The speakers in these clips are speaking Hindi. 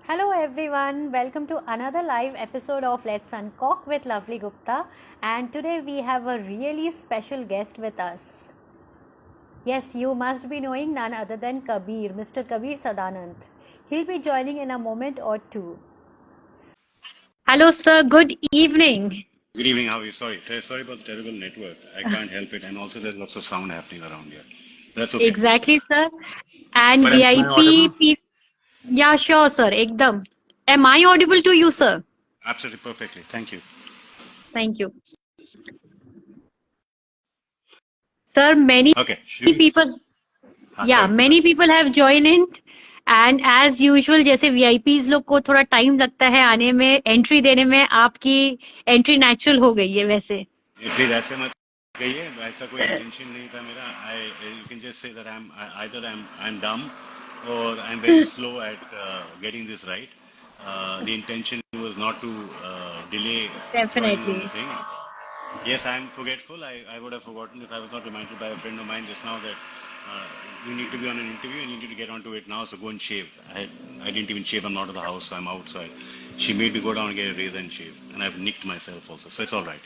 Hello everyone, welcome to another live episode of Let's Uncock with Lovely Gupta, and today we have a really special guest with us. Yes, you must be knowing none other than Kabir, Mr. Kabir Sadanand. He'll be joining in a moment or two. Hello sir, good evening. Good evening. How are you? Sorry about the terrible network. I can't help it, and also there's lots of sound happening around here. That's okay. Exactly sir. And But am I VIP, audible? yeah sure sir, ekdam. Am I audible to you sir? Absolutely perfectly. Thank you. Thank you. Sir, many Okay. Should we? people Sorry. many people have joined in and as usual जैसे वीआईपीज लोग को थोड़ा टाइम लगता है आने में एंट्री देने में आपकी एंट्री नेचुरल हो गई है वैसे Please ऐसे मत कहिए. ऐसा कोई इंटेंशन नहीं था मेरा. You can just say that I'm dumb or I'm very slow at getting this right. The intention was not to delay joining on definitely the thing. Yes, I'm forgetful. I would have forgotten if I was not reminded by a friend of mine just now that you need to be on an interview and you need to get onto it now. So go and shave. I didn't even shave. I'm not at the house, so I'm out. She made me go down and get a razor and shave, and I've nicked myself also. So it's all right.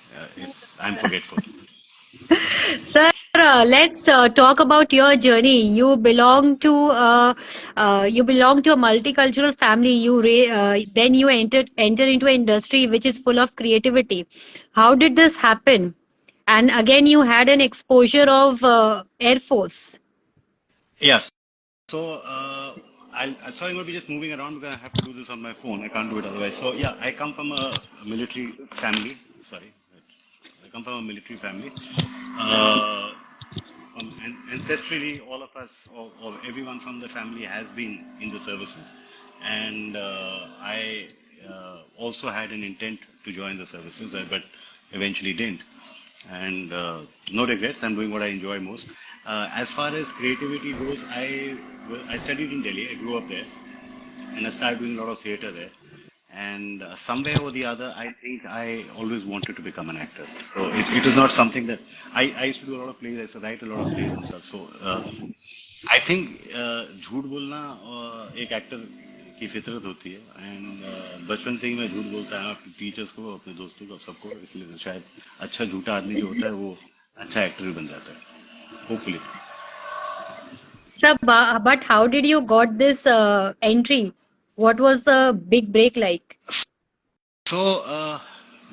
I'm forgetful. Sir let's talk about your journey. You belong to a multicultural family. Then you enter into an industry which is full of creativity. How did this happen? And again you had an exposure of Air Force. Yes. So I'm sorry, I'm going to be just moving around because I have to do this on my phone. I can't do it otherwise. So yeah, I come from a military family. Sorry, I come from a military family. Uh, Ancestrally, all of us, or everyone from the family has been in the services, and I also had an intent to join the services, but eventually didn't. And no regrets. I'm doing what I enjoy most. As far as creativity goes, I studied in Delhi. I grew up there, and I started doing a lot of theater there. And somewhere or the other, I think I always wanted to become an actor. So it was not something that I used to do a lot of plays. I used to write a lot of plays and stuff. So I think झूठ बोलना एक एक्टर की फितरत होती है एंड बचपन से ही मैं झूठ बोलता है अपने टीचर्स को अपने दोस्तों को सबको इसलिए शायद अच्छा झूठा आदमी जो होता है वो अच्छा एक्टर भी बन जाता है hopefully. Sir, but how did you got this entry? What was the big break like? So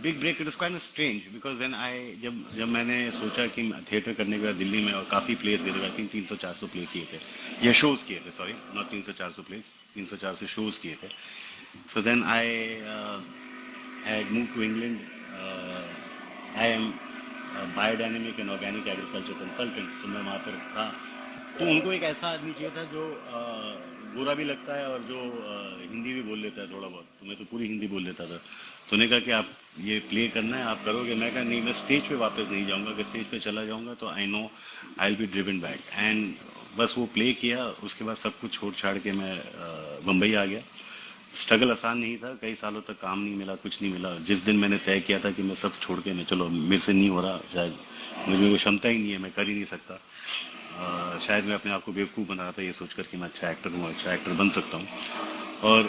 big break it is quite strange because when I जब जब मैंने सोचा कि थिएटर करने के बाद दिल्ली में और काफी place they I think 300-400 play किए थे या शोज किए थे सॉरी नॉट 300-400 प्लेस 300-400 शोज किए थे. So then I had moved to England. I am a biodynamic and organic agriculture consultant. तो मैं वहाँ पर था. तो उनको एक ऐसा आदमी चाहिए था जो गोरा भी लगता है और जो हिंदी भी बोल लेता है थोड़ा बहुत. तो मैं तो पूरी हिंदी बोल लेता था. तो उन्होंने कहा कि आप ये प्ले करना है आप करोगे. मैं कहा नहीं मैं स्टेज पे वापस नहीं जाऊंगा. अगर स्टेज पे चला जाऊंगा तो I know I will be driven back. And बस वो प्ले किया. उसके बाद सब कुछ छोड़ छाड़ के मैं बम्बई आ गया. स्ट्रगल आसान नहीं था. कई सालों तक काम नहीं मिला कुछ नहीं मिला. जिस दिन मैंने तय किया था कि मैं सब छोड़ के मैं चलो मेरे से नहीं हो रहा शायद मुझे वो क्षमता ही नहीं है मैं कर ही नहीं सकता. शायद मैं अपने आप को बेवकूफ़ बना रहा था ये सोचकर कि मैं अच्छा एक्टर हूँ अच्छा एक्टर बन सकता हूँ. और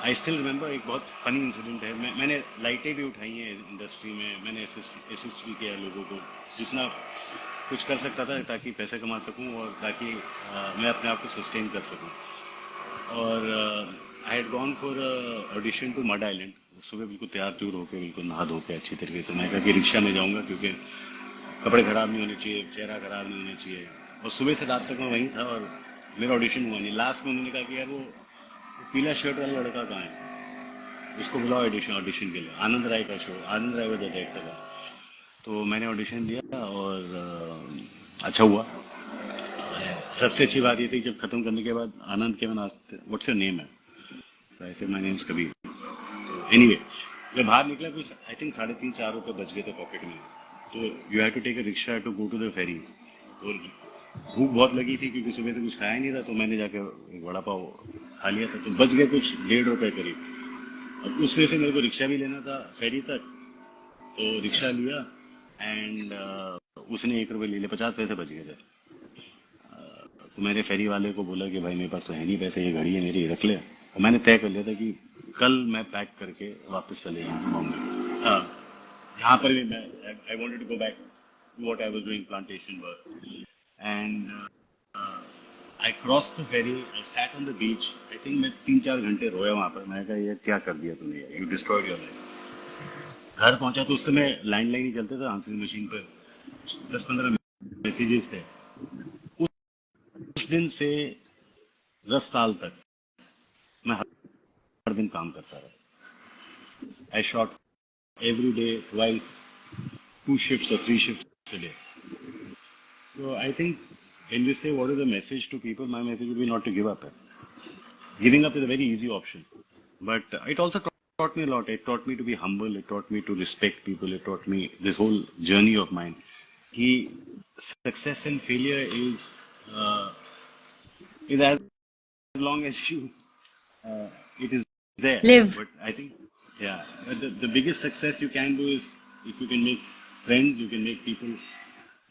आई स्टिल रिमेम्बर एक बहुत फनी इंसिडेंट है. मैंने लाइटें भी उठाई हैं इंडस्ट्री में. मैंने असिस्ट भी किया है लोगों को जितना कुछ कर सकता था ताकि पैसे कमा सकूं और ताकि मैं अपने आप को सस्टेन कर सकूं. और I had gone for audition to Madh Island. सुबह बिल्कुल तैयार त्यूर होकर बिल्कुल नहा धो के अच्छी तरीके से मैं कहा कि रिक्शा में जाऊंगा क्योंकि कपड़े खराब नहीं होने चाहिए चेहरा खराब नहीं होना चाहिए. और सुबह से रात तक मैं वहीं था और मेरा ऑडिशन हुआ नहीं. लास्ट में उन्होंने कहा कि यार वो पीला शर्ट वाला लड़का कहाँ है उसको बुलाओ ऑडिशन के लिए. आनंद राय का शो. आनंद राय का डायरेक्टर था. तो मैंने ऑडिशन दिया और अच्छा हुआ. सबसे अच्छी बात ये थी जब खत्म करने के बाद आनंद के मैंने व्हाट्स योर नेम है. So I said my name is Kabir. So anyway, जब बाहर निकला कुछ आई थिंक 3.5-4 रुपए बच गए थे पॉकेट में. तो you have to take a rickshaw to go to the ferry. और भूख बहुत लगी थी क्योंकि सुबह से कुछ खाया नहीं था. तो मैंने जाके एक वड़ा पाव खा लिया था. तो बच गए कुछ 1.5 रुपए करीब. अब उसमें से मेरे को रिक्शा भी लेना था फेरी तक. तो रिक्शा लिया एंड उसने 1 रुपए ले लिया. 50 पैसे बच गए थे. तो मैंने फेरी वाले को बोला कि भाई मेरे पास तो है नहीं पैसे ये घड़ी है मेरी रख ले. और मैंने तय कर लिया था कि कल मैं पैक करके वापस चले जाऊंगा बॉम्बे। हाँ, यहाँ पर भी मैं I wanted to go back to what I was doing, plantation work. And I cross the ferry, I sat on the beach. I think मैं 3-4 घंटे रोया वहां पर। मैंने कहा ये क्या कर दिया तुमने, यू डिस्ट्रॉयड योर लाइफ। घर पहुंचा तो उस समय लैंडलाइन ही चलते थे, आंसरिंग मशीन पर 10-15 मैसेजेस थे। उस दिन से 10 साल तक मैं हर दिन काम करता रहा। आई shot every day, twice, 2 shifts or 3 shifts a day. So I think when you say what is the message to people, my message would be not to give up. Giving up is a very easy option, but it also taught me a lot. It taught me to be humble. It taught me to respect people. It taught me this whole journey of mine. He success and failure is as long as you it is there. Live. But I think, yeah, the biggest success you can do is if you can make friends, you can make people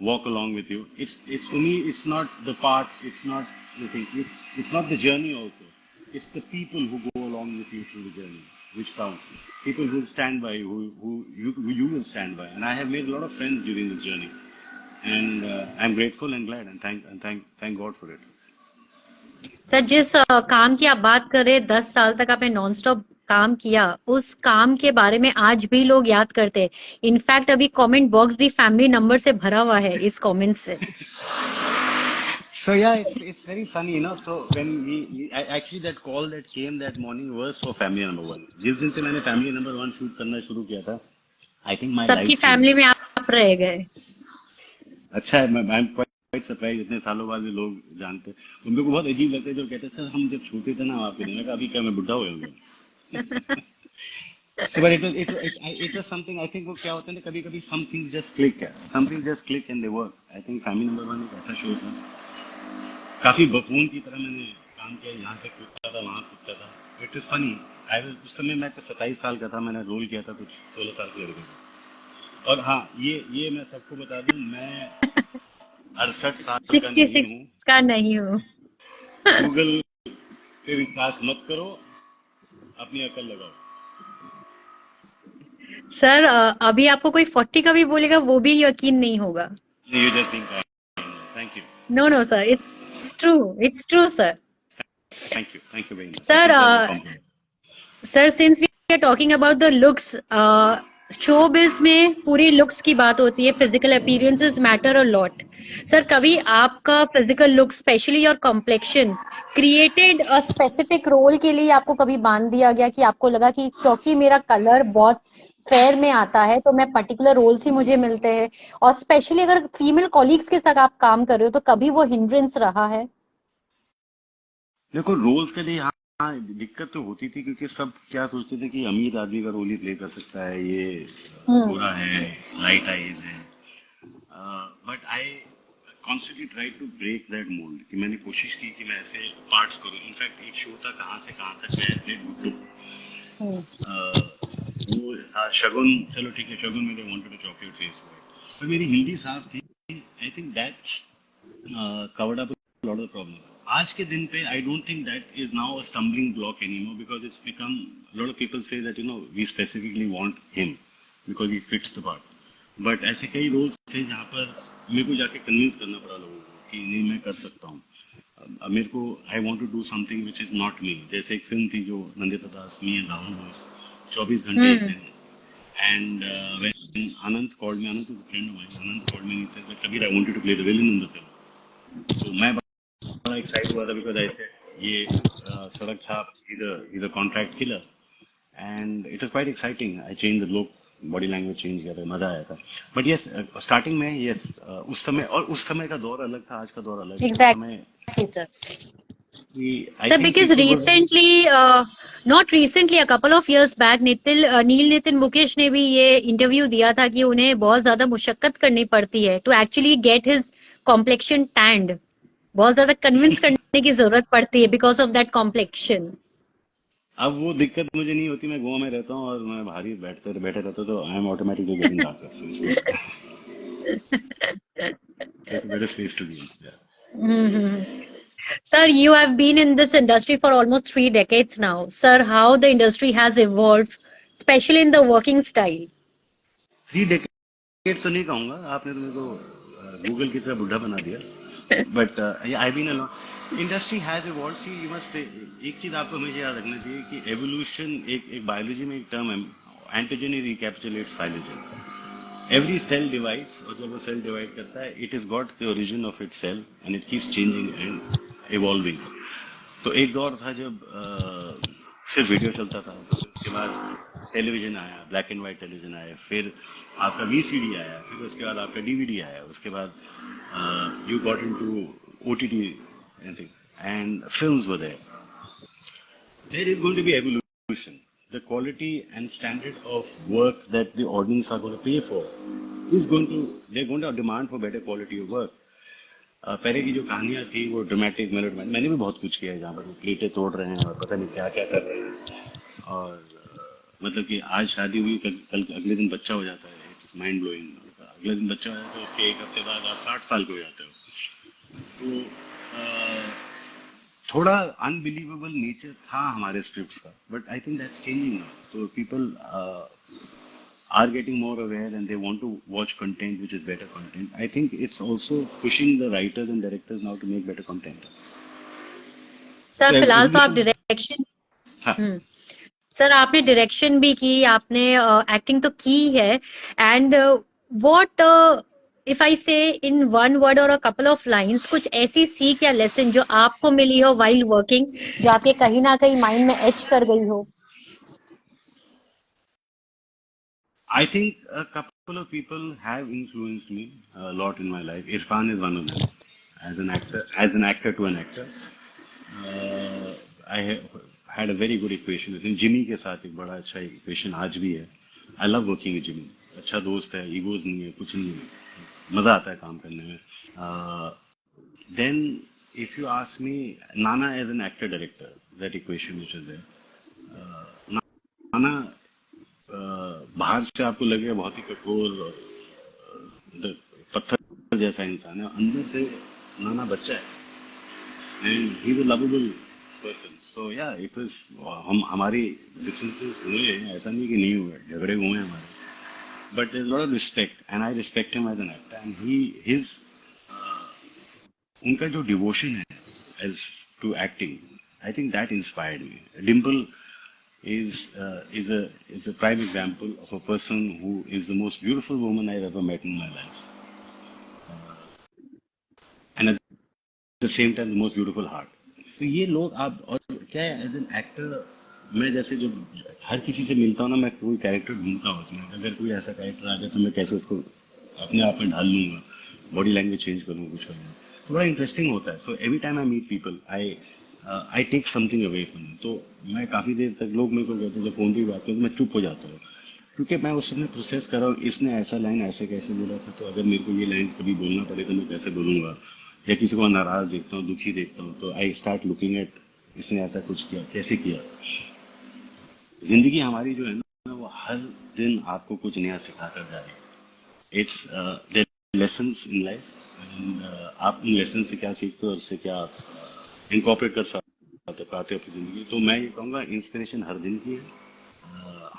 walk along with you. It's for me, it's not the path, it's not the thing, it's not the journey also. It's the people who go along with you through the journey which count. People who will stand by you, who you will stand by. And I have made a lot of friends during this journey, and I'm grateful and glad and thank God for it. Sir, जिस काम की आप बात कर रहे हैं, 10 साल तक आपने नॉन स्टॉप काम किया, उस काम के बारे में आज भी लोग याद करते हैं। इनफैक्ट अभी कमेंट बॉक्स भी फैमिली नंबर से भरा हुआ है इस कमेंट से। So yeah, it's very funny, you know. So when actually that call that came that morning was for family number one. जिस दिन से मैंने family number one shoot करना शुरू किया था, I think my सबकी life फैमिली changed. में आप रह गए। अच्छा है, I'm quite surprised, इतने सालों बाद भी लोग जानते हैं। उन लोगों को बहुत अजीब लगता है जो कहते हैं सर हम जब छोटे थे ना आपके दिन, अभी क्या मैं बुढ़ा हो गया। So but it was something, I think वो क्या होता है ना, कभी कभी some things just click and they work. I think family number one एक ऐसा शो था, काफी बफून की तरह मैंने काम किया, यहाँ से कूदता था वहां कूदता था। It is funny. उस समय मैं तो 27 साल का था, मैंने रोल किया था कुछ 16 साल के लड़के को। और हाँ, ये मैं सबको बता दूं, मैं 68 साल का नहीं 66 हूँ। का नहीं हूँ। गूगल पे विश्वास मत करो, अपनी अकल लगाओ। सर, अभी आपको कोई 40 का भी बोलेगा वो भी यकीन नहीं होगा। You just being kind. Thank you. No no sir, it's true sir. Thank you very much. Sir, compliment. Sir, since we are talking about the looks, showbiz में पूरी लुक्स की बात होती है, physical appearances matter a lot. Sir, कभी आपका physical look, specially your complexion, created a specific role के लिए आपको कभी बांध दिया गया कि आपको लगा कि क्योंकि मेरा कलर बहुत फेयर में आता है तो मैं पर्टिकुलर रोल्स ही मुझे मिलते हैं, और स्पेशली अगर फीमेल कॉलीग्स के साथ आप काम कर रहे हो तो कभी वो हिंड्रेंस रहा है? देखो, रोल्स के लिए हाँ दिक्कत तो होती थी, क्योंकि सब क्या सोचते थे कि अमीर आदमी का रोल ही प्ले कर सकता है, ये हम्म। गोरा है, लाइट आईज है। But I constantly try to break that mold, कि मैंने कोशिश की कि मैं ऐसे पार्ट्स करूं। इनफैक्ट एक शो था कहाँ से कहाँ तक, मैं प्लेड गुड्डू, वो था शगुन। चलो ठीक है, शगुन मेरे wanted to chocolate face boy, पर मेरी हिंदी साफ थी। I think that covered up a lot of the problem. आज के दिन पे I don't think that is now a stumbling block anymore, because it's become, a lot of people say that we specifically want him because he fits the part. But ऐसे कई रोल्स थे जहाँ पर मेरे को जाके कन्विंस करना पड़ा लोगों को कि नहीं मैं कर सकता हूँ। अब मेरे को I want to do something which is not me। जैसे एक फिल्म थी जो नंदिता दास, मी एंड राहुल बोस, 24 घंटे एक दिन। And when Anant called me, Anant is a friend of mine, Anant called me and he said that Kabir, I want you to play the villain in the film. तो मैं बड़ा एक्साइट हुआ था, बिकॉज ऐसे ये सड़क छाप is a contract killer, and it was quite exciting. I change the look, body language change किया था, मजा आया था। बट यस, स्टार्टिंग में यस, उस समय का दौर अलग था, आज का दौर अलग है। उस समय exactly sir. I Sir, think because people were, recently, not recently, a couple of years back, नील नितिन मुकेश ने भी ये इंटरव्यू दिया था कि उन्हें बहुत ज्यादा मुशक्कत करनी पड़ती है to actually get his complexion tanned. बहुत ज्यादा कन्विंस करने की जरूरत पड़ती है बिकॉज ऑफ दैट कॉम्प्लेक्शन। अब वो दिक्कत मुझे नहीं होती। मैं गोवा में रहता हूँ और मैं बाहर ही बैठे रहता हूँ, तो I am automatically getting darker, so it's a better space to be. Hmm. Sir, you have been in this industry for almost 3 decades now. Sir, how the industry has evolved, especially in the working style. 3 decades तो नहीं कहूंगा, आपने तो मेरे को गूगल की तरह बुढ़ा बना दिया. But I been along, industry has evolved. See you must, एक चीज आपको हमेशा याद रखना चाहिए कि एवोल्यूशन, एक बायोलॉजी में एक टर्म है, antigen recapitulates phylogeny. Every cell divides, और जब वो सेल डिवाइड करता है, it is got the origin of it cell and it keeps changing and evolving. तो एक दौर था जब सिर्फ वीडियो चलता था, तो फिर उसके बाद टेलीविजन आया, ब्लैक एंड व्हाइट टेलीविजन आया, फिर आपका वीसीडी आया, फिर उसके बाद आपका डीवीडी आया, उसके बाद you got into OTT anything, and films were there. There is going to be evolution. The quality and standard of work that the audience are going to pay for is going to, they're going to demand for better quality of work. पहले की जो कहानियां थी वो ड्रामेटिक मेलोड्रामेटिक, मैंने भी बहुत कुछ किया है, जहाँ पर वो प्लेटें तोड़ रहे हैं और पता नहीं क्या क्या कर रहे हैं, और मतलब कि आज शादी हुई, कल अगले दिन बच्चा हो जाता है, इट्स माइंड ब्लोइंग. अगले दिन बच्चा हो जाता है, उसके एक हफ्ते बाद आप 60 साल के हो जाते हो. तो थोड़ा अनबिलीवेबल नेचर था हमारे स्क्रिप्ट्स का, but I think that's changing now. तो people are getting more aware and they want to watch content which is better content. I think it's also pushing the writers and directors now to make better content. Sir, So फिलहाल तो आप evolution, डायरेक्शन, हाँ. सर आपने डायरेक्शन भी की, आपने एक्टिंग तो की है. एंड व्हाट, इफ आई से इन वन वर्ड और अ कपल ऑफ लाइंस, कुछ ऐसी सीख या लेसन जो आपको मिली हो वाइल वर्किंग, जो आपके कहीं ना कहीं माइंड में एच कर गई हो. I think a couple of people have influenced me a lot in my life. Irfan is one of them. As an actor to an actor, I had a very good equation with him. Jimmy के साथ एक बड़ा अच्छा equation आज भी है. I love working with Jimmy. अच्छा दोस्त है, egos नहीं है, कुछ नहीं है, मजा आता है काम करने में. Then if you ask me, Nana as an actor director, that equation which is there. Nana बाहर से आपको लगेगा बहुत ही कठोर और पत्थर जैसा इंसान है, अंदर से नाना बच्चा है, and he is a lovable person. So yeah it was, हमारी डिफरेंसेस हुए हैं, ऐसा नहीं कि नहीं हुए, झगड़े हुए हैं हमारे, but there is lot of respect and I respect him as an actor. And he his, उनका जो डिवोशन है as to acting, I think that inspired me. Dimple is a prime example of a person who is the most beautiful woman I've ever met in my life, and at the same time the most beautiful heart. तो ये लोग आप, और क्या है एज एन एक्टर, मैं जैसे जो हर किसी से मिलता हूँ ना, मैं कोई कैरेक्टर ढूंढता हूँ उसमें, अगर कोई ऐसा कैरेक्टर आ जाए तो मैं कैसे उसको अपने आप में ढाल लूंगा, बॉडी लैंग्वेज चेंज करूंगा, कुछ करूंगा, तो बड़ा इंटरेस्टिंग होता है. So every time I meet people, I take something away from. तो मैं काफी देर तक, लोग मेरे को कहते हैं जब फोन पे भी बात करते, तो मैं चुप हो जाता हूँ, क्योंकि मैं उस समय प्रोसेस कर रहा हूँ, इसने ऐसा लाइन ऐसे कैसे बोला था, तो अगर मेरे को ये लाइन कभी बोलना पड़े तो मैं कैसे बोलूंगा, या किसी को नाराज देखता हूँ, दुखी देखता हूँ, तो आई स्टार्ट लुकिंग एट, इसने ऐसा कुछ किया, कैसे किया. जिंदगी हमारी जो है ना, वो हर दिन आपको कुछ नया सिखा कर जा रही है. इट्स लेसन्स इन लाइफ, आप उन लेसन से क्या सीखते हो और उससे क्या आप इनकॉर्पोरेट कर पाते हो अपनी जिंदगी. तो मैं ये कहूँगा, इंस्पिरेशन हर दिन की है.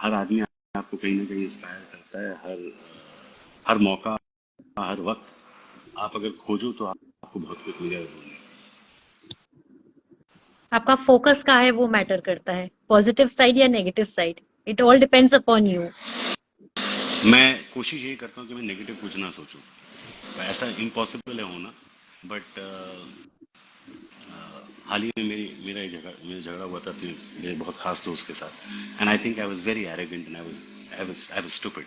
हर आदमी आपको कहीं ना कहीं इंस्पायर करता है, हर मौका, हर वक्त आप अगर खोजो तो आपको बहुत कुछ मिलेगा. आपका फोकस कहाँ है वो मैटर करता है, पॉजिटिव साइड या negative side, it all depends upon you. मैं कोशिश यही करता हूँ कि मैं नेगेटिव कुछ ना सोचूं. ऐसा इम्पॉसिबल है होना, बट हाल ही में मेरा झगड़ा हुआ था अपने मेरे बहुत खास दोस्त के साथ, and I think I was very arrogant and I was stupid.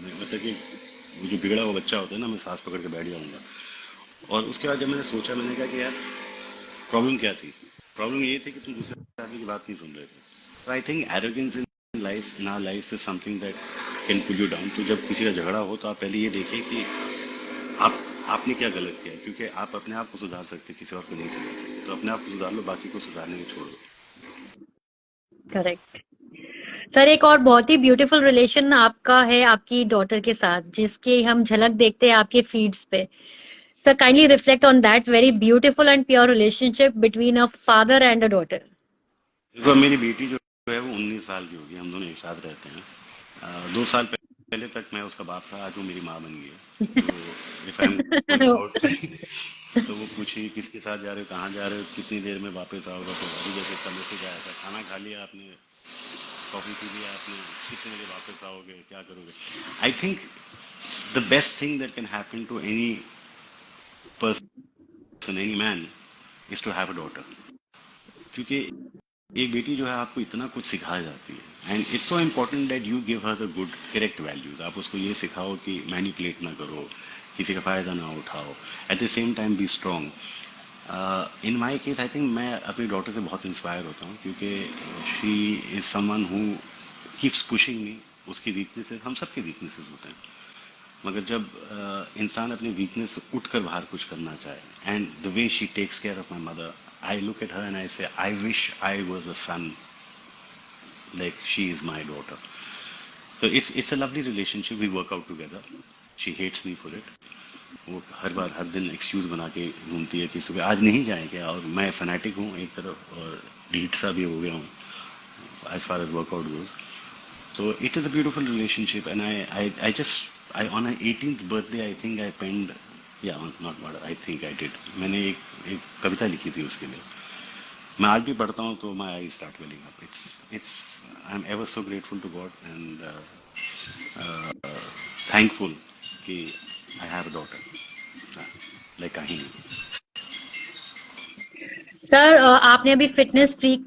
मतलब कि वो जो बिगड़ा हुआ बच्चा होता है ना, मैं सांस पकड़ के बैठ जाऊंगा. और उसके बाद जब मैंने सोचा, मैंने कहा कि यार प्रॉब्लम क्या थी. प्रॉब्लम ये थी कि तुम दूसरे आदमी की बात नहीं सुन रहे थे. तो I think arrogance in life, in our life, is something that can pull you down. तो जब किसी का झगड़ा हो तो आप पहले ये देखिए कि आपने क्या गलत किया, क्योंकि आप अपने आप को सुधार सकते, किसी और को नहीं सुधार सकते. तो अपने आप को सुधार लो, बाकी को सुधारने में छोड़ दो. करेक्ट. सर, एक और बहुत ही ब्यूटीफुल रिलेशन आपका है आपकी डॉटर के साथ, जिसकी हम झलक देखते हैं आपके फीड्स पे. So kindly reflect on that very beautiful and pure relationship between a father and a daughter. देखो मेरी बेटी जो है वो 19 साल की होगी, हम दोनों एक साथ रहते हैं। 2 साल पहले तक मैं उसका बाप था, आज वो मेरी माँ बन गई है। तो if I am going out तो वो पूछी किसके साथ जा रहे हो, कहाँ जा रहे हो, कितनी देर में वापस आओगे। तो अभी जैसे इसका मैसेज आया था, खाना खा लिया आपने, कॉफी पी लिया आपने, कितने बजे वापस आओगे, क्या करोगे। I think the best thing that can happen to any person, any man, is to have a daughter. क्योंकि एक बेटी जो है आपको इतना कुछ सिखा जाती है, and it's so important that you give her the good correct values. आप उसको ये सिखाओ कि मैनिपुलेट ना करो, किसी का फायदा ना उठाओ, at the same time B strong. In my case I think मैं अपनी डॉटर से बहुत इंस्पायर होता हूँ, क्योंकि she is someone who keeps pushing me. उसकी वीकनेसेस हम सबके वीकनेसेस होते हैं, मगर जब इंसान अपने वीकनेस से उठकर बाहर कुछ करना चाहे, and the way she takes care of my mother, I look at her and I say I wish I was a son like she is my daughter. So it's a lovely relationship. We work out together. She hates me for it. वो हर बार हर दिन एक्सक्यूज बना के घूमती है कि सुबह आज नहीं जाए क्या, और मैं फैनेटिक हूँ एक तरफ और ढीठ सा भी हो गया हूँ as far as workout goes. So it is a beautiful relationship, and I just I on her 18th birthday I think I penned, yeah, not what I think I did, मैंने एक कविता लिखी थी उसके लिए। मैं आज भी पढ़ता हूँ तो my eye start welling up. It's I am ever so grateful to God and thankful कि I have a daughter like Kahini. Sir आपने अभी फिटनेस फ्रीक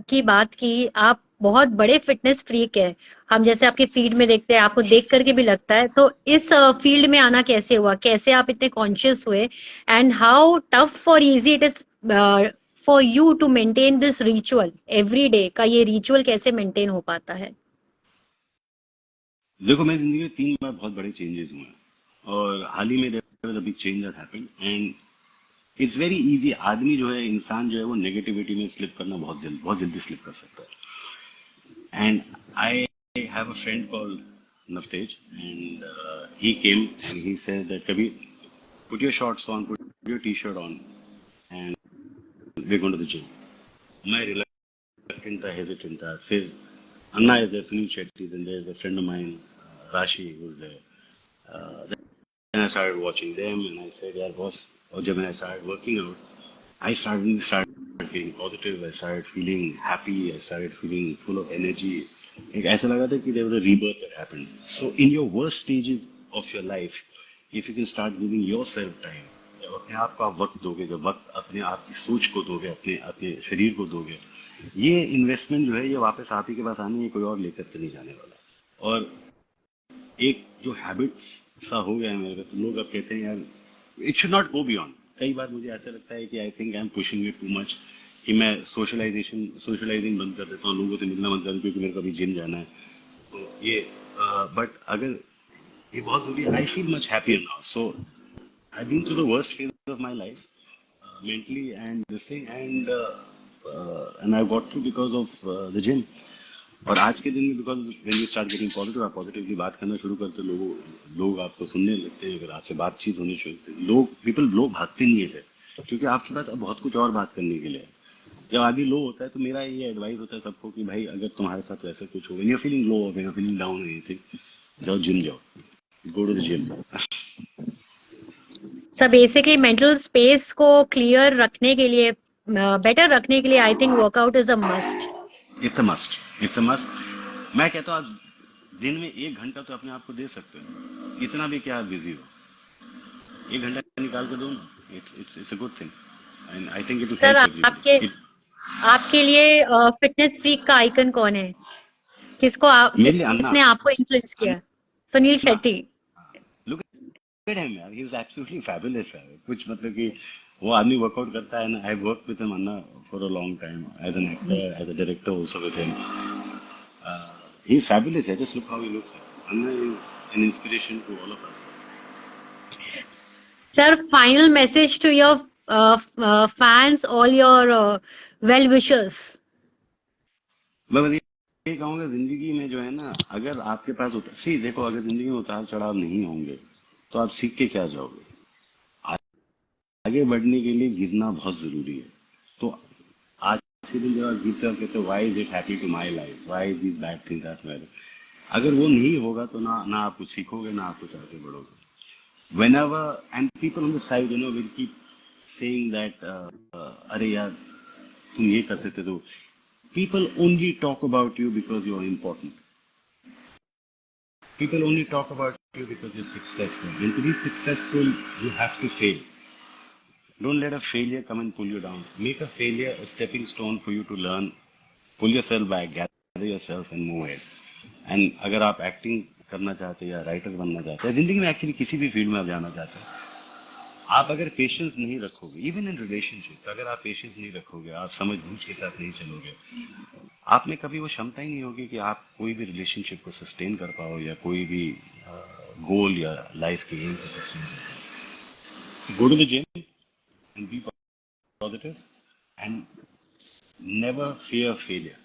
की बात की। आप बहुत बड़े फिटनेस फ्रीक है। हम जैसे आपके फीड में देखते हैं, आपको देख करके भी लगता है। तो इस फील्ड में आना कैसे हुआ, कैसे आप इतने कॉन्शियस हुए, एंड हाउ टफ और easy it is for you to maintain this ritual every day का? ये रिचुअल कैसे मेंटेन हो पाता है? देखो मेरी जिंदगी में 3 बार बहुत बड़े चेंजेस हुए हैं, और हाल ही में there was a big change that happened, and it's very easy. आदमी जो है, इंसान जो है, वो नेगेटिविटी में स्लिप करना बहुत जल्दी स्लिप कर सकता है। And I have a friend called Navtej, and he came and he said that Kabir, put your shorts on, put your t-shirt on, and we're going to the gym. मैं reluctant था, hesitant था। फिर Anna is there, Sunil Shetty, then there's a friend of mine, Rashi, who's there. Then I started watching them, and I said, यार boss, और जब मैं started working out, I started feeling positive. I started feeling happy. I started feeling full of energy. एक ऐसा लगा था कि there was a rebirth that happened. So in your worst stages of your life, if you can start giving yourself time, जब अपने आप को आप वक्त दोगे, जब वक्त अपने आप की सोच को दोगे, अपने अपने शरीर को दोगे, ये इन्वेस्टमेंट जो है ये वापस आप ही के पास आनी है, कोई और लेकर तो नहीं जाने वाला। और एक जो हैबिट्स सा हो गया है मेरे को, तो लोग अब कहते हैं यार it should not go beyond. कई बार मुझे ऐसा लगता है कि I think I am pushing it too much, कि मैं सोशलाइजिंग बंद कर देता हूँ, लोगों से मिलना बंद कर देता हूँ, क्योंकि मेरे को अभी जिम जाना है। तो ये बट अगर ये बहुत जरूरी है। I feel much happier now. So I been through the worst phase of my life mentally and this thing, and I got through because of the gym. और आज के दिन में because when you start getting positive, आप पॉजिटिव की बात करना शुरू करते, लोग आपको सुनने लगते हैं, अगर आपसे बातचीत होनी शुरू होती, लोग भागते नहीं है फिर, क्योंकि आपके पास अब बहुत कुछ और बात करने के लिए है। जब आदमी लो होता है तो मेरा ये एडवाइस होता है सबको कि भाई अगर तुम्हारे साथ वैसे कुछ हो, when you feeling low, when you feeling down anything, जाओ जिम, जाओ, go to the gym. Sir basically mental space को क्लियर रखने के लिए, बेटर रखने के लिए, I think workout is a must. It's a must, it's a must. मैं कहता हूँ आप दिन में 1 घंटा तो अपने आप को दे सकते हो, इतना भी क्या बिजी हो, 1 घंटा निकाल कर दो ना। It's a good thing, and I think it will sir help आपके एवरीबॉडी। आपके लिए फिटनेस फ्रीक का आइकन कौन है? मेरे लिए अन्ना, किसने आपको इन्फ्लुएंस किया? सुनील अन्ना, शेट्टी। लुक एट हिम यार, ही इज एब्सोल्युटली फैबुलस है। कुछ मतलब कि वो आदमी वर्कआउट करता है ना। I work with him, Anna, for a long time as an actor, as a director also with him. He is fabulous. Just look how he looks. Anna is an inspiration to all of us. Sir final message to your fans, all your well wishers. मैं बस ये कहूंगा, जिंदगी में जो है ना, अगर आपके पास सी देखो, अगर जिंदगी में उतार चढ़ाव नहीं होंगे तो आप सीख के क्या जाओगे। आगे बढ़ने के लिए गिरना बहुत जरूरी है। तो आज के दिन जब आप गिरते हो कहते हो why is it happy to my life, why is this bad thing that matter. अगर वो नहीं होगा तो ना आप कुछ सीखोगे, ना आप कुछ आगे बढ़ोगे। whenever and people on the side will keep saying that अरे यार तुम ये कर सकते हो। people only talk about you because you are important. People only talk about you because you're successful, and to be successful you have to fail. Don't let a failure come and pull you down. Make a failure a stepping stone for you to learn. Pull yourself back, gather yourself and move ahead. And अगर आप एक्टिंग करना चाहते हैं या राइटर बनना चाहते हैं, जिंदगी में एक्चुअली किसी भी फील्ड में आप जाना चाहते हैं, आप अगर पेशेंस नहीं रखोगे, इवन इन रिलेशनशिप अगर आप पेशेंस नहीं रखोगे, आप समझ बूझ के साथ नहीं चलोगे, आप में कभी वो क्षमता ही नहीं होगी कि आप कोई भी रिलेशनशिप को सस्टेन कर पाओ या कोई भी गोल या लाइफ के एम को सस्टेन कर पाओ। Go to the gym and be positive and never fear failure,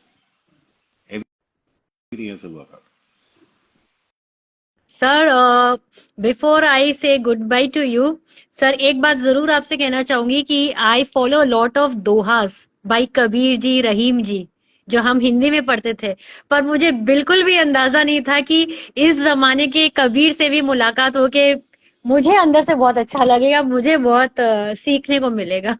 everything has to work out. Sir, before I say good bye to you, sir एक बात जरूर आपसे कहना चाहूंगी कि I follow lot of dohas by Kabir ji, Rahim ji, जो हम हिंदी में पढ़ते थे, पर मुझे बिल्कुल भी अंदाजा नहीं था कि इस जमाने के कबीर से भी मुलाकात होके मुझे अंदर से बहुत अच्छा लगेगा, मुझे बहुत सीखने को मिलेगा।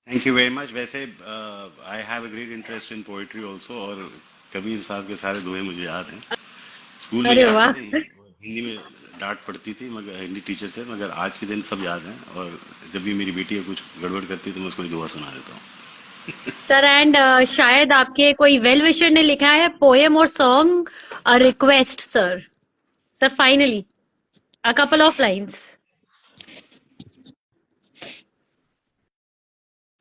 Thank you very much. वैसे I have a great interest in poetry also, और कबीर साहब के सारे दोहे मुझे याद हैं। स्कूल में अरे याद वाह। नहीं, हिंदी में डांट पड़ती थी मगर हिंदी टीचर से, मगर आज के दिन सब याद हैं, और जब भी मेरी बेटी कुछ गड़बड़ करती है तो मैं उसको एक दोहा सुना देता हूँ। सर एंड शायद आपके कोई वेल विशर ने लिखा है पोएम और song a request sir. Sir finally a couple of lines.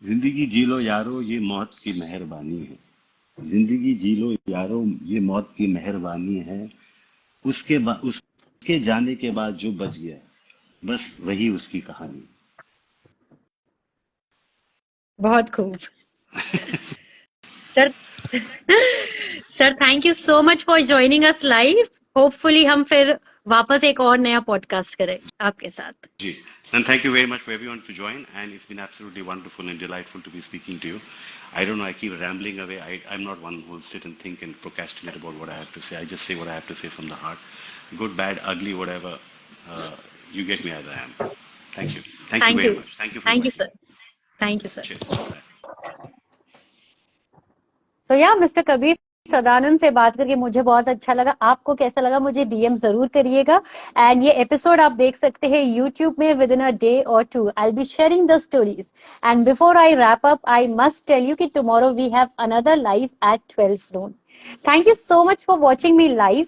जिंदगी जी लो यारो ये मौत की मेहरबानी है, जिंदगी जी लो यारो ये मौत की मेहरबानी है, उसके जाने के बाद जो बच गया बस वही उसकी कहानी। बहुत खूब। Sir sir thank you so much for joining us live. Hopefully हम फिर वापस एक और नया पॉडकास्ट करें आपके साथ। जी, and thank you very much for everyone to join, and it's been absolutely wonderful and delightful to be speaking to you. I don't know, I keep rambling away. I'm not one who will sit and think and procrastinate about what I have to say. I just say what I have to say from the heart. Good, bad, ugly, whatever. You get me as I am. Thank you. Thank you thank very you. much. Thank you for thank you inviting sir. me. Thank you sir. Cheers. Bye. तो या मिस्टर कबीर सदानंद से बात करके मुझे बहुत अच्छा लगा। आपको कैसा लगा मुझे डीएम जरूर करिएगा। एंड ये एपिसोड आप देख सकते हैं यूट्यूब में within a day or two. I will be sharing the stories. And before I wrap up I must tell you कि tomorrow we have another live at 12 noon. Thank you so much for watching me live.